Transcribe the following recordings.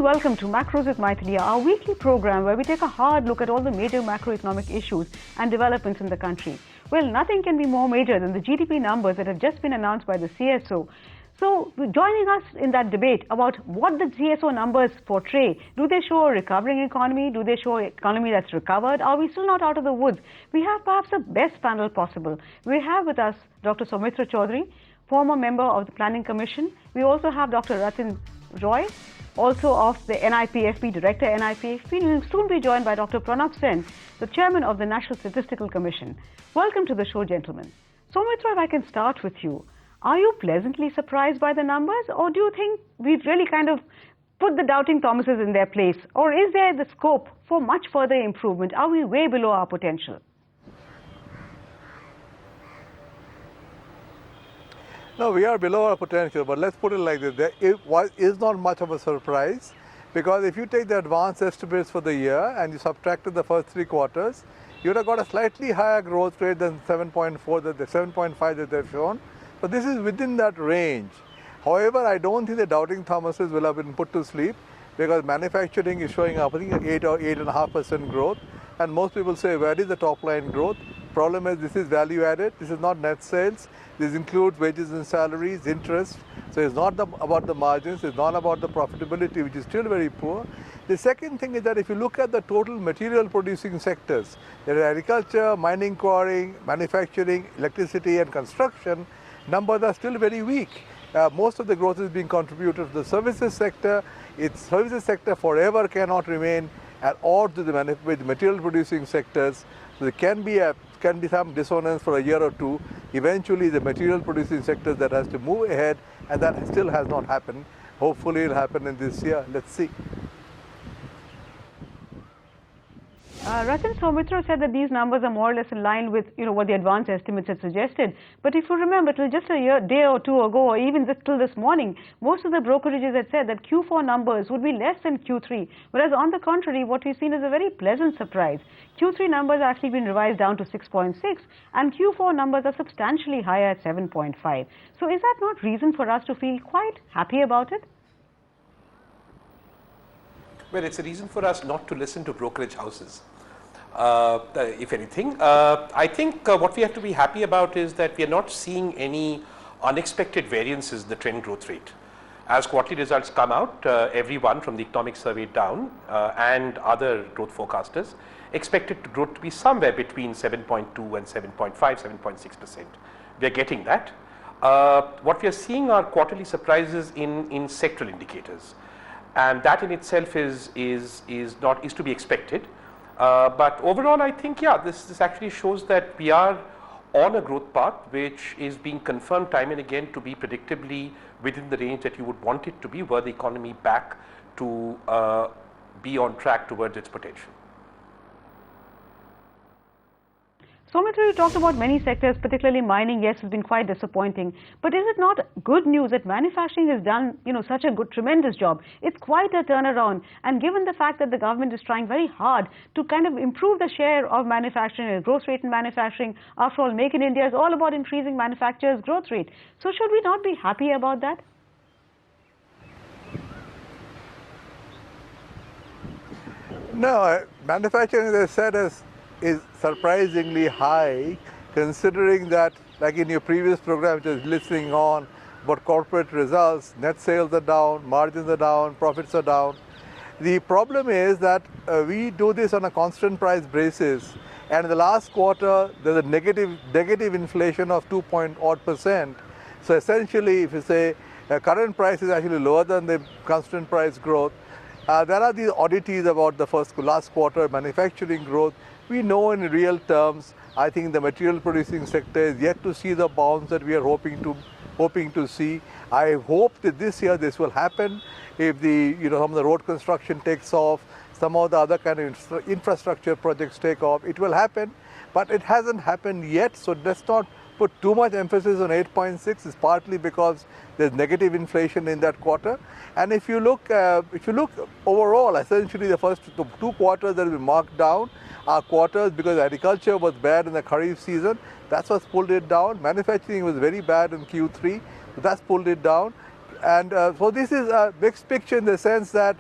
welcome to Macros With Mythili, our weekly program where we take a hard look at all the major macroeconomic issues and developments in the country. Well, nothing can be more major than the GDP numbers that have just been announced by the CSO. So, joining us in that debate about what the CSO numbers portray, do they show a recovering economy? Do they show an economy that's recovered? Are we still not out of the woods? We have perhaps the best panel possible. We have with us Dr. Soumitra Chaudhary, former member of the Planning Commission. We also have Dr. Ratin Roy, also of the NIPFB, Director NIPFB. We will soon be joined by Dr. Pranab Sen, the Chairman of the National Statistical Commission. Welcome to the show, gentlemen. Soumitra, if I can start with you. Are you pleasantly surprised by the numbers, or do you think we've really kind of put the doubting Thomases in their place? Or is there the scope for much further improvement? Are we way below our potential? No, we are below our potential, but let's put it like this. There is not much of a surprise, because if you take the advanced estimates for the year and you subtracted the first 3 quarters, you would have got a slightly higher growth rate than 7.4, that the 7.5 that they've shown. So this is within that range. However, I don't think the doubting Thomases will have been put to sleep, because manufacturing is showing up, I think, 8 or 8.5% growth, and most people say, where is the top line growth? Problem is, this is value added, this is not net sales. This includes wages and salaries, interest. So it's not about the margins, it's not about the profitability, which is still very poor. The second thing is that if you look at the total material producing sectors, there is agriculture, mining, quarrying, manufacturing, electricity and construction, numbers are still very weak. Most of the growth is being contributed to the services sector. Its services sector forever cannot remain at odds with the material producing sectors. So there can be some dissonance for a year or two. Eventually, the material producing sectors that has to move ahead, and that still has not happened. Hopefully, it will happen in this year. Let's see. Ratin, Soumitra said that these numbers are more or less in line with what the advanced estimates had suggested. But if you remember, till just a day or two ago, or even till this morning, most of the brokerages had said that Q4 numbers would be less than Q3. Whereas on the contrary, what we've seen is a very pleasant surprise. Q3 numbers have actually been revised down to 6.6, and Q4 numbers are substantially higher at 7.5. So is that not reason for us to feel quite happy about it? Well, it's a reason for us not to listen to brokerage houses, if anything. I think what we have to be happy about is that we are not seeing any unexpected variances in the trend growth rate. As quarterly results come out, everyone from the economic survey down and other growth forecasters expected growth to be somewhere between 7.2 and 7.5, 7.6%. We are getting that. What we are seeing are quarterly surprises in sectoral indicators. And that in itself is to be expected. But overall, I think, yeah, this actually shows that we are on a growth path which is being confirmed time and again to be predictably within the range that you would want it to be, were the economy back to be on track towards its potential. Soumitra, you talked about many sectors, particularly mining. Yes, has been quite disappointing. But is it not good news that manufacturing has done, such a tremendous job? It's quite a turnaround. And given the fact that the government is trying very hard to kind of improve the share of manufacturing, the growth rate in manufacturing, after all, Make in India is all about increasing manufacturers' growth rate. So should we not be happy about that? No, manufacturing, as I said, is surprisingly high, considering that, like in your previous program, which is listening on about corporate results, net sales are down, margins are down, profits are down. The problem is that we do this on a constant price basis, and in the last quarter there's a negative inflation of 2.odd%. So essentially, if you say current price is actually lower than the constant price growth, there are these oddities about the last quarter manufacturing growth. We know in real terms, I think the material producing sector is yet to see the bounce that we are hoping to see. I hope that this year this will happen. If some of the road construction takes off, some of the other kind of infrastructure projects take off, it will happen. But it hasn't happened yet, so let's not put too much emphasis on 8.6. It's partly because there's negative inflation in that quarter. And if you look overall, essentially the first 2 quarters that will be marked down are quarters because agriculture was bad in the Kharif season. That's what's pulled it down. Manufacturing was very bad in Q3. So that's pulled it down. And so this is a mixed picture in the sense that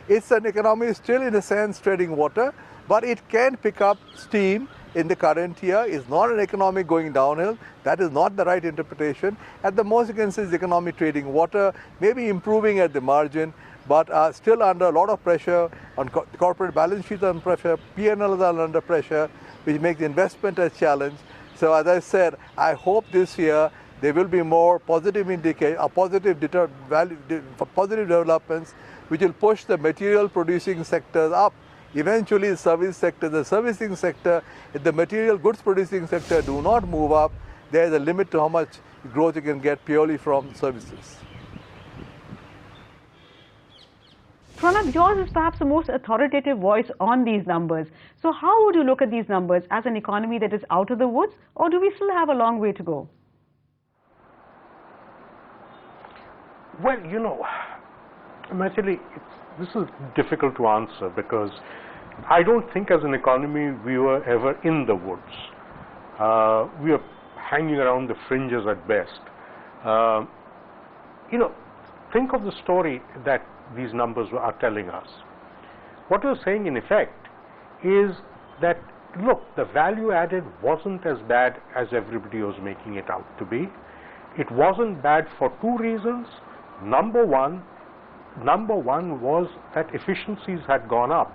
It's an economy still in a sense treading water, but it can pick up steam in the current year. It's not an economy going downhill. That is not the right interpretation. At the most, you can say it's economy trading water, maybe improving at the margin, but still under a lot of pressure. On corporate balance sheets under pressure, P&Ls are under pressure, which makes investment a challenge. So as I said, I hope this year there will be more positive positive developments which will push the material producing sectors up. Eventually the service sector, the servicing sector, if the material goods producing sector do not move up, there is a limit to how much growth you can get purely from services. Pranav, yours is perhaps the most authoritative voice on these numbers. So how would you look at these numbers as an economy that is out of the woods, or do we still have a long way to go? Well, Mythili, this is difficult to answer because I don't think as an economy we were ever in the woods. We are hanging around the fringes at best. Think of the story that these numbers are telling us. What we're saying in effect is that, look, the value added wasn't as bad as everybody was making it out to be. It wasn't bad for two reasons. Number one was that efficiencies had gone up.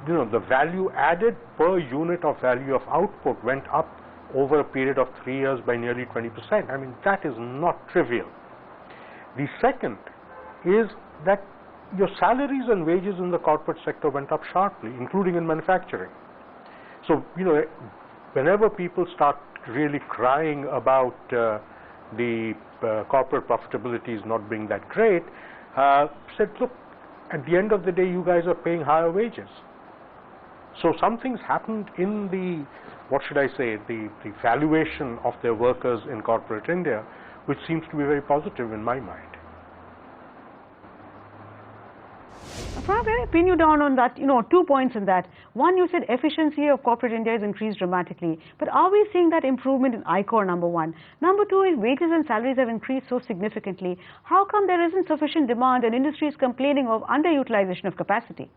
The value added per unit of value of output went up over a period of 3 years by nearly 20%. I mean, that is not trivial. The second is that your salaries and wages in the corporate sector went up sharply, including in manufacturing. So, whenever people start really crying about the corporate profitability is not being that great, said, look, at the end of the day, you guys are paying higher wages. So something's happened in the, the valuation of their workers in corporate India, which seems to be very positive in my mind. Pranav, let me pin you down on that, 2 points in that. One, you said efficiency of corporate India has increased dramatically. But are we seeing that improvement in ICOR, number one? Number two is wages and salaries have increased so significantly. How come there isn't sufficient demand and industry is complaining of underutilization of capacity?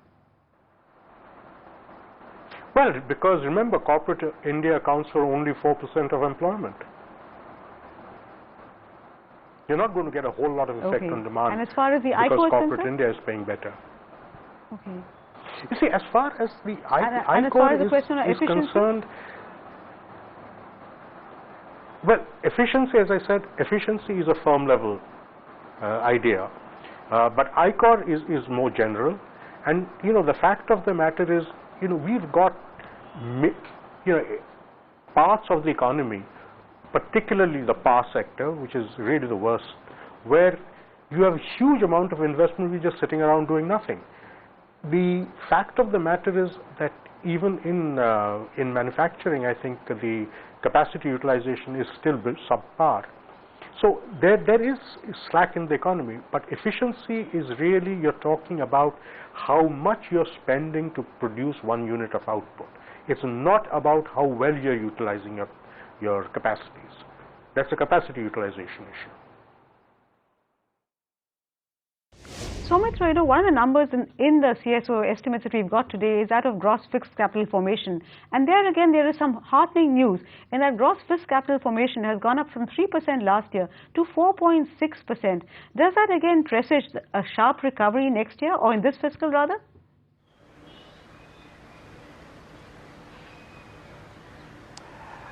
Well, because remember, corporate India accounts for only 4% of employment. You're not going to get a whole lot of effect on demand. And as far as the ICOR because is corporate concerned? India is paying better. Okay. You see, as far as the ICOR is concerned, well, efficiency, as I said, efficiency is a firm level idea, but ICOR is more general. And the fact of the matter is, we've got parts of the economy, particularly the power sector, which is really the worst, where you have a huge amount of investment which is just sitting around doing nothing. The fact of the matter is that even in manufacturing, I think the capacity utilization is still subpar. So there is slack in the economy, but efficiency is really, you're talking about how much you're spending to produce 1 unit of output. It's not about how well you're utilizing your capacities. That's a capacity utilization issue. So much, one of the numbers in the CSO estimates that we've got today is that of gross fixed capital formation. And there again, there is some heartening news in that gross fixed capital formation has gone up from 3% last year to 4.6%. Does that again presage a sharp recovery next year, or in this fiscal rather?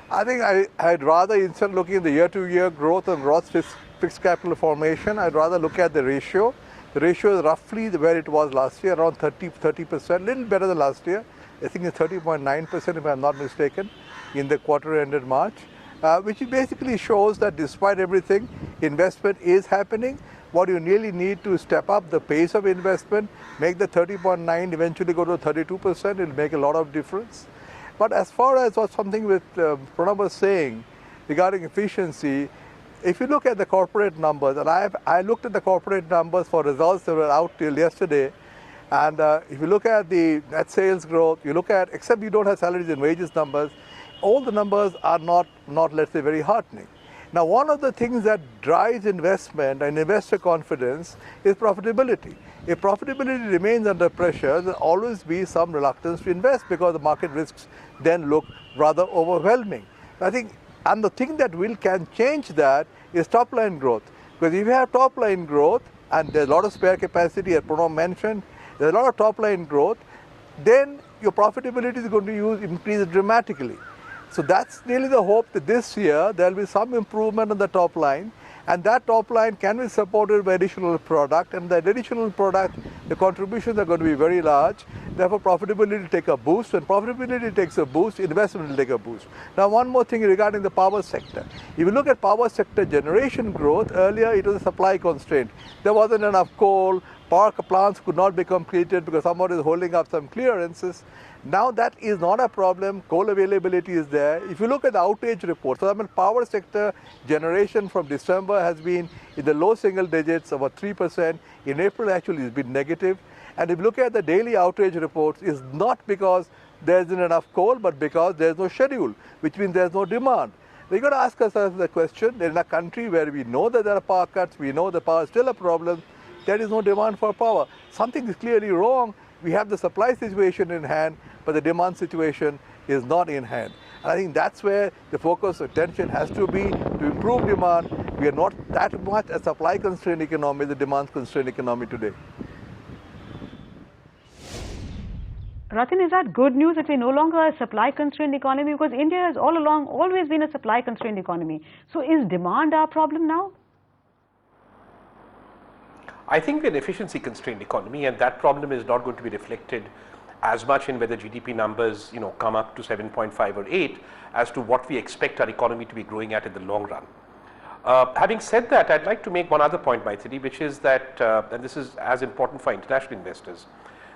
I think I'd rather, instead of looking at the year-to-year growth and gross fixed capital formation, I'd rather look at the ratio. The ratio is roughly where it was last year, around 30%, a little better than last year. I think it's 30.9% if I'm not mistaken, in the quarter ended March, which basically shows that despite everything, investment is happening. What you really need to step up the pace of investment, make the 30.9 eventually go to 32%, it'll make a lot of difference. But as far as what something with Pranav was saying regarding efficiency, if you look at the corporate numbers, and I looked at the corporate numbers for results that were out till yesterday, and if you look at the net sales growth, you look at, except you don't have salaries and wages numbers, all the numbers are not let's say, very heartening. Now, one of the things that drives investment and investor confidence is profitability. If profitability remains under pressure, there will always be some reluctance to invest because the market risks then look rather overwhelming. I think, and the thing that can change that is top line growth. Because if you have top line growth, and there's a lot of spare capacity, as Pranam mentioned, there's a lot of top line growth, then your profitability is going to increase dramatically. So that's really the hope that this year there will be some improvement on the top line, and that top line can be supported by additional product, and that additional product, the contributions are going to be very large. Therefore, profitability will take a boost. When profitability takes a boost, investment will take a boost. Now, one more thing regarding the power sector. If you look at power sector generation growth, earlier it was a supply constraint. There wasn't enough coal, power plants could not be completed because somebody is holding up some clearances. Now that is not a problem, coal availability is there. If you look at the outage report, so power sector generation from December has been in the low single digits, about 3%. In April actually it's been negative. And if you look at the daily outage reports, it's not because there isn't enough coal, but because there's no schedule, which means there's no demand. We've got to ask ourselves the question, in a country where we know that there are power cuts, we know the power is still a problem, there is no demand for power. Something is clearly wrong. We have the supply situation in hand, but the demand situation is not in hand. And I think that's where the focus of attention has to be, to improve demand. We are not that much a supply constrained economy, the demand constrained economy today. Ratan, is that good news that we're no longer a supply constrained economy? Because India has all along always been a supply constrained economy. So is demand our problem now? I think we're an efficiency constrained economy, and that problem is not going to be reflected as much in whether GDP numbers come up to 7.5 or 8 as to what we expect our economy to be growing at in the long run. Having said that, I'd like to make one other point, Mythili, which is that, and this is as important for international investors,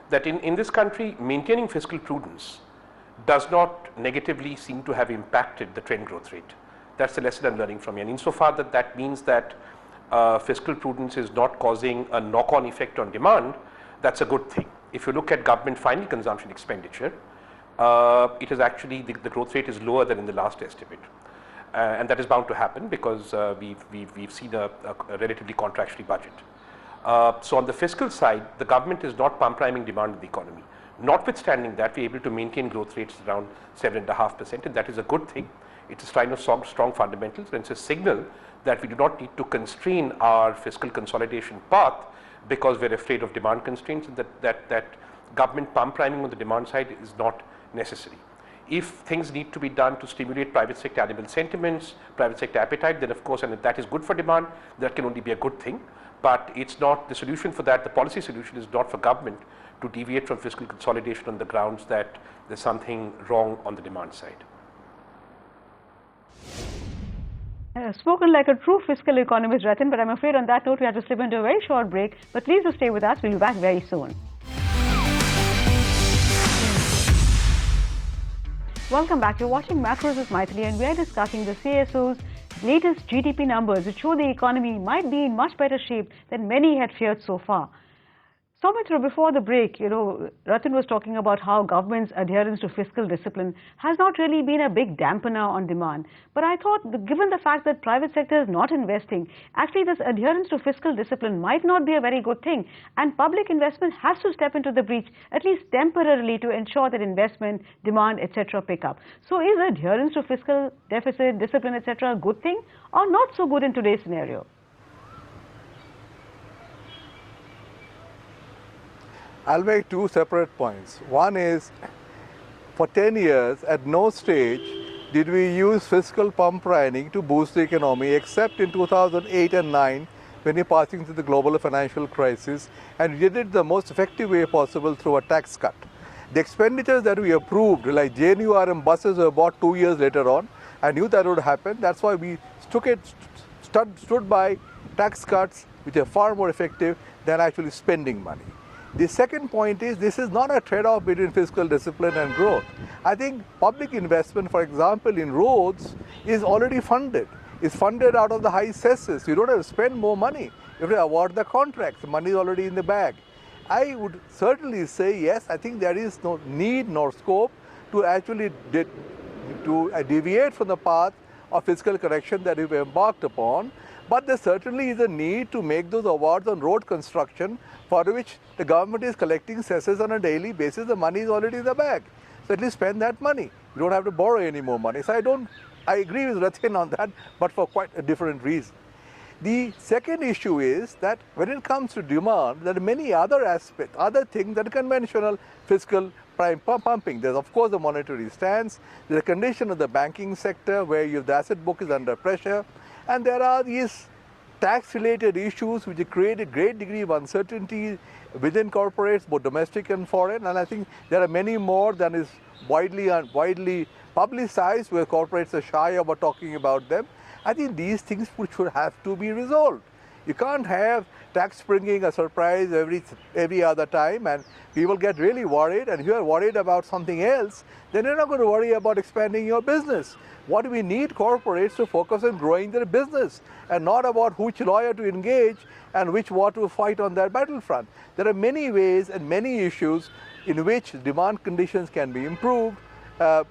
that in this country, maintaining fiscal prudence does not negatively seem to have impacted the trend growth rate. That's the lesson I'm learning from you. And insofar that means that fiscal prudence is not causing a knock-on effect on demand, that's a good thing. If you look at government final consumption expenditure, it is actually, the growth rate is lower than in the last estimate. And that is bound to happen because we've seen a relatively contractionary budget. So on the fiscal side, the government is not pump priming demand in the economy. Notwithstanding that, we're able to maintain growth rates around 7.5%, and that is a good thing. It's a sign of strong fundamentals, and it's a signal that we do not need to constrain our fiscal consolidation path because we're afraid of demand constraints, and that government pump priming on the demand side is not necessary. If things need to be done to stimulate private sector animal sentiments, private sector appetite, then of course, and if that is good for demand, that can only be a good thing. But it's not the solution for that. The policy solution is not for government to deviate from fiscal consolidation on the grounds that there's something wrong on the demand side. Spoken like a true fiscal economist, Ratan, but I'm afraid on that note we have to slip into a very short break. But please do stay with us. We'll be back very soon. Welcome back. You're watching Macros with Mythili, and we are discussing the CSO's latest GDP numbers, which show the economy might be in much better shape than many had feared so far. Soumitra, before the break, Ratan was talking about how government's adherence to fiscal discipline has not really been a big dampener on demand. But I thought, given the fact that private sector is not investing, actually this adherence to fiscal discipline might not be a very good thing. And public investment has to step into the breach, at least temporarily, to ensure that investment, demand, etc. pick up. So is adherence to fiscal deficit, discipline, etc. a good thing or not so good in today's scenario? I'll make two separate points. One is, for 10 years, at no stage did we use fiscal pump priming to boost the economy, except in 2008 and 9, when we were passing through the global financial crisis, and we did it the most effective way possible through a tax cut. The expenditures that we approved, like JNURM buses, were bought 2 years later on. I knew that would happen. That's why we stood by tax cuts, which are far more effective than actually spending money. The second point is, this is not a trade-off between fiscal discipline and growth. I think public investment, for example, in roads is already funded. It's funded out of the high cesses. You don't have to spend more money. You have to award the contracts. The money is already in the bag. I would certainly say, yes, I think there is no need nor scope to actually deviate from the path of fiscal correction that we've embarked upon. But there certainly is a need to make those awards on road construction, for which the government is collecting cesses on a daily basis. The money is already in the bag. So at least spend that money. You don't have to borrow any more money. So I agree with Rathin on that, but for quite a different reason. The second issue is that when it comes to demand, there are many other aspects, other things that are conventional fiscal prime pumping. There's of course the monetary stance, there's a condition of the banking sector where the asset book is under pressure, and there are these tax-related issues which create a great degree of uncertainty within corporates, both domestic and foreign, and I think there are many more than is widely publicized where corporates are shy about talking about them. I think these things should have to be resolved. You can't have tax bringing a surprise every other time, and people get really worried, and if you are worried about something else, then you're not going to worry about expanding your business. What we need corporates to focus on growing their business and not about which lawyer to engage and which war to fight on that battlefront. There are many ways and many issues in which demand conditions can be improved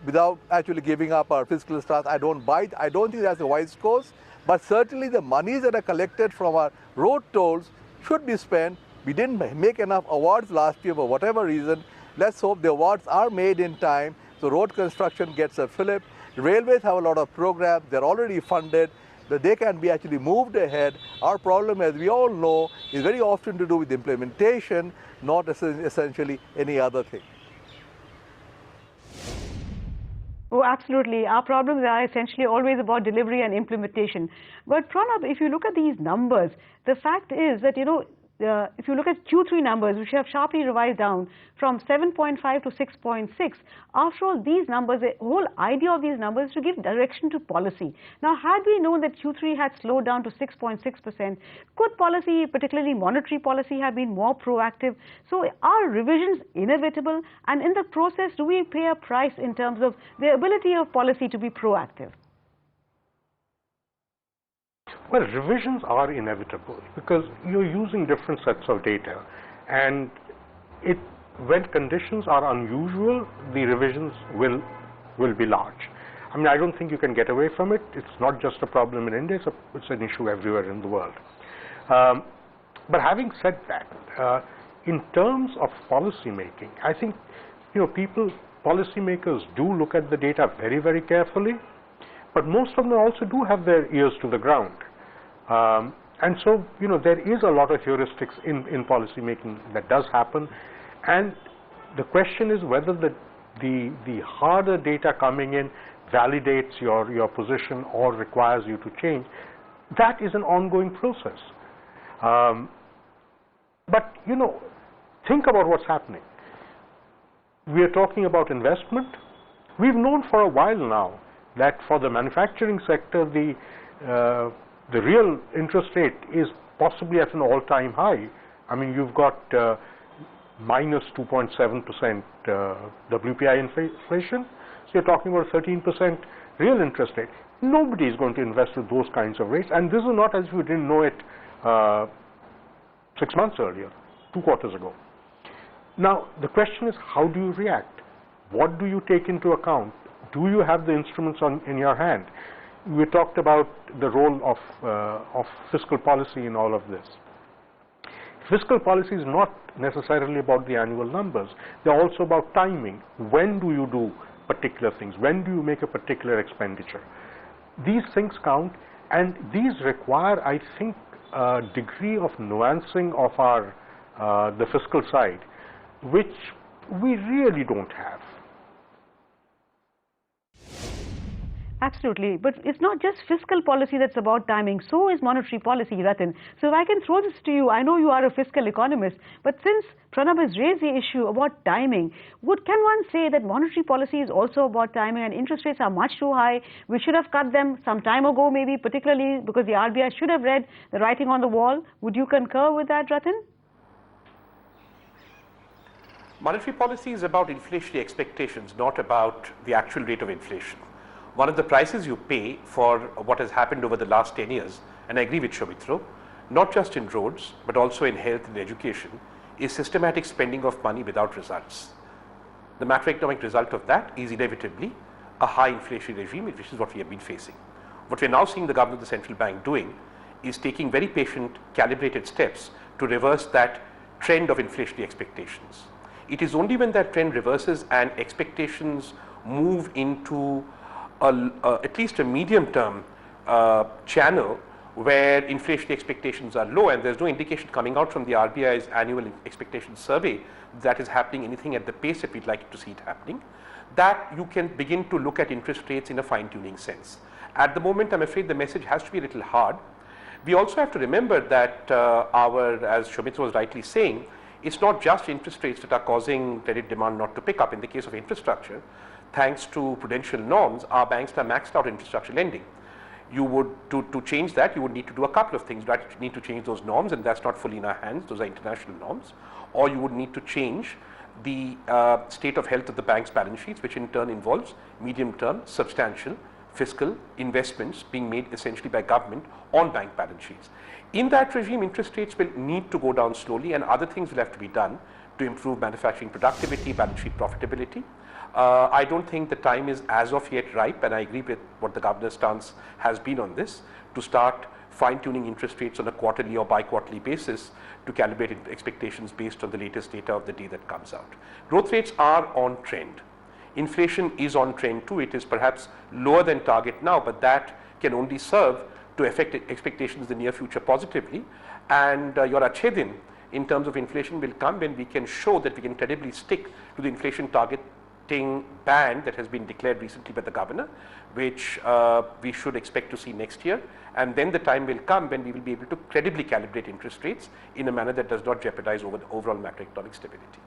without actually giving up our fiscal stance. I don't think that's a wise course, but certainly the monies that are collected from our road tolls should be spent. We didn't make enough awards last year for whatever reason. Let's hope the awards are made in time so road construction gets a fillip. Railways have a lot of programs, they're already funded, that they can be actually moved ahead. Our problem, as we all know, is very often to do with implementation, not essentially any other thing. Oh, absolutely. Our problems are essentially always about delivery and implementation. But Pranab, if you look at these numbers, the fact is that, if you look at Q3 numbers, which have sharply revised down from 7.5 to 6.6, after all, these numbers, the whole idea of these numbers is to give direction to policy. Now, had we known that Q3 had slowed down to 6.6%, could policy, particularly monetary policy, have been more proactive? So are revisions inevitable? And in the process, do we pay a price in terms of the ability of policy to be proactive? Well, revisions are inevitable because you're using different sets of data, and when conditions are unusual, the revisions will be large. I mean, I don't think you can get away from it. It's not just a problem in India, it's an issue everywhere in the world. But having said that, in terms of policy making, I think policymakers do look at the data very, very carefully, but most of them also do have their ears to the ground. And so, there is a lot of heuristics in policy making that does happen, and the question is whether the harder data coming in validates your position or requires you to change. That is an ongoing process. But, think about what's happening. We are talking about investment. We've known for a while now that for the manufacturing sector, the real interest rate is possibly at an all-time high. I mean, you've got minus 2.7% WPI inflation, so you're talking about 13% real interest rate. Nobody is going to invest with those kinds of rates, and this is not as if we didn't know it 6 months earlier, 2 quarters ago. Now, the question is, how do you react? What do you take into account? Do you have the instruments in your hand? We talked about the role of fiscal policy in all of this. Fiscal policy is not necessarily about the annual numbers. They're also about timing. When do you do particular things? When do you make a particular expenditure? These things count, and these require, I think, a degree of nuancing of the fiscal side, which we really don't have. Absolutely, but it's not just fiscal policy that's about timing, so is monetary policy, Rathin. So if I can throw this to you, I know you are a fiscal economist, but since Pranab has raised the issue about timing, can one say that monetary policy is also about timing and interest rates are much too high? We should have cut them some time ago maybe, particularly because the RBI should have read the writing on the wall. Would you concur with that, Rathin? Monetary policy is about inflationary expectations, not about the actual rate of inflation. One of the prices you pay for what has happened over the last 10 years, and I agree with Soumitra, not just in roads, but also in health and education, is systematic spending of money without results. The macroeconomic result of that is inevitably a high inflation regime, which is what we have been facing. What we are now seeing the government of the central bank doing is taking very patient, calibrated steps to reverse that trend of inflationary expectations. It is only when that trend reverses and expectations move into at least a medium-term channel where inflationary expectations are low, and there's no indication coming out from the RBI's annual expectation survey that is happening anything at the pace that we'd like to see it happening, that you can begin to look at interest rates in a fine-tuning sense. At the moment, I'm afraid the message has to be a little hard. We also have to remember that as Shomitra was rightly saying, it's not just interest rates that are causing credit demand not to pick up. In the case of infrastructure, thanks to prudential norms, our banks are maxed out infrastructure lending. You would, to change that, you would need to do a couple of things. You need to change those norms, and that's not fully in our hands. Those are international norms. Or you would need to change the state of health of the bank's balance sheets, which in turn involves medium-term, substantial fiscal investments being made essentially by government on bank balance sheets. In that regime, interest rates will need to go down slowly, and other things will have to be done to improve manufacturing productivity, balance sheet profitability. I don't think the time is as of yet ripe, and I agree with what the governor's stance has been on this, to start fine-tuning interest rates on a quarterly or bi-quarterly basis to calibrate expectations based on the latest data of the day that comes out. Growth rates are on trend. Inflation is on trend too. It is perhaps lower than target now, but that can only serve to affect expectations in the near future positively. And your achedin in terms of inflation will come when we can show that we can credibly stick to the inflation targeting band that has been declared recently by the governor, which we should expect to see next year. And then the time will come when we will be able to credibly calibrate interest rates in a manner that does not jeopardize over the overall macroeconomic stability.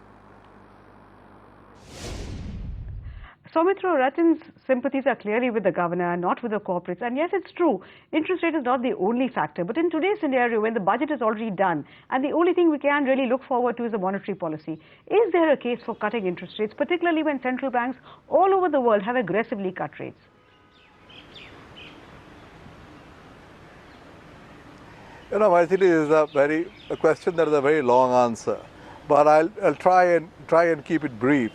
Soumitra, Ratan's sympathies are clearly with the governor, not with the corporates. And yes, it's true, interest rate is not the only factor. But in today's scenario, when the budget is already done, and the only thing we can really look forward to is the monetary policy, is there a case for cutting interest rates, particularly when central banks all over the world have aggressively cut rates? You know, Mythili, is a question that is a very long answer, but I'll try and keep it brief.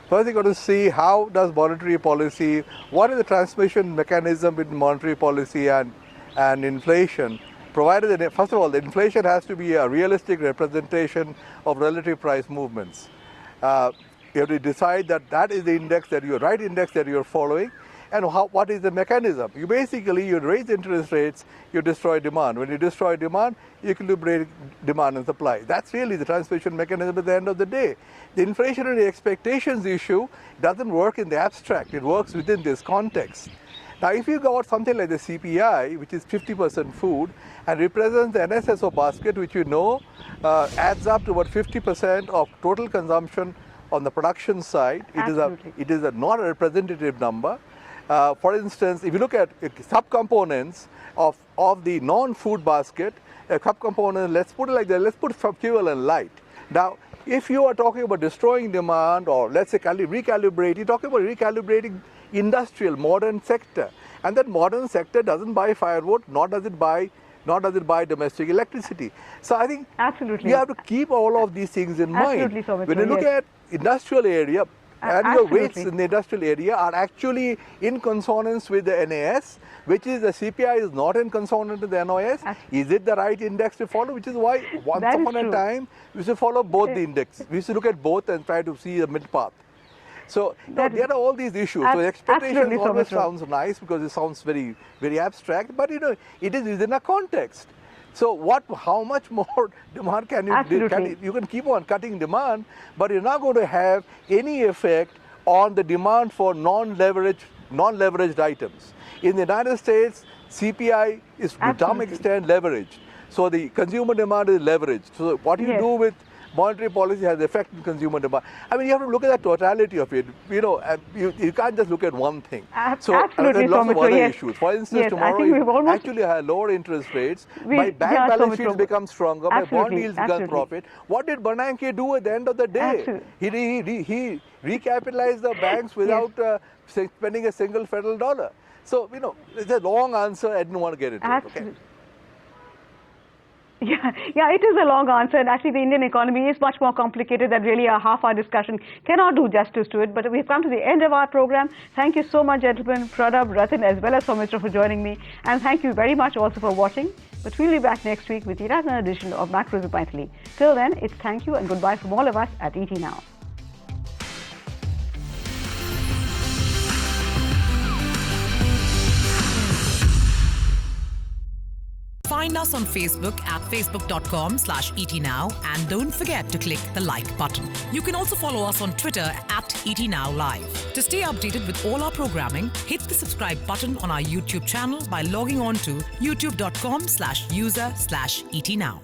First, you've got to see how does monetary policy, what is the transmission mechanism between monetary policy and inflation, provided that, first of all, the inflation has to be a realistic representation of relative price movements. You have to decide that that is the index that you're right index that you're following, and what is the mechanism. You raise interest rates, you destroy demand. When you destroy demand, you equilibrate demand and supply. That's really the transmission mechanism at the end of the day. The inflationary expectations issue doesn't work in the abstract, it works within this context. Now, if you got something like the CPI, which is 50% food, and represents the NSSO basket, which you know adds up to about 50% of total consumption on the production side, it is not a representative number. For instance, if you look at subcomponents of the non-food basket, a subcomponent, let's put it like that, let's put fuel and light. Now, if you are talking about destroying demand, or let's say recalibrate, you're talking about recalibrating industrial, modern sector. And that modern sector doesn't buy firewood, nor does it buy domestic electricity. So I think you have to keep all of these things in mind. When you look at industrial area, annual weights in the industrial area are actually in consonance with the NAS, which is the CPI is not in consonance with the NOS. Is it the right index to follow? Which is why once upon a time we used to follow both the index. We used to look at both and try to see the mid path. So there are all these issues. So expectations always sounds nice because it sounds very, very abstract, but it is within a context. So how much more demand can you do? You can keep on cutting demand, but you're not going to have any effect on the demand for non-leveraged items. In the United States, CPI is to some extent leveraged. So the consumer demand is leveraged. So what you do with monetary policy has effect on consumer demand. I mean, you have to look at the totality of it. You can't just look at one thing. Absolutely, there are lots of other issues. For instance, tomorrow you actually have lower interest rates. My bank balance sheets become stronger. My bond yields become profit. What did Bernanke do at the end of the day? He recapitalized the banks without spending a single federal dollar. So, it's a long answer. I didn't want to get into it. Okay? Yeah, it is a long answer, and actually the Indian economy is much more complicated than really a half-hour discussion cannot do justice to it. But we've come to the end of our program. Thank you so much, gentlemen, Pranab, Ratan, as well as Soumitra for joining me, and thank you very much also for watching. But we'll be back next week with yet another edition of Macros with Mythili. Till then, it's thank you and goodbye from all of us at ET Now. Find us on Facebook at facebook.com/etnow and don't forget to click the like button. You can also follow us on Twitter at etnowlive. To stay updated with all our programming, hit the subscribe button on our YouTube channel by logging on to youtube.com/user/etnow.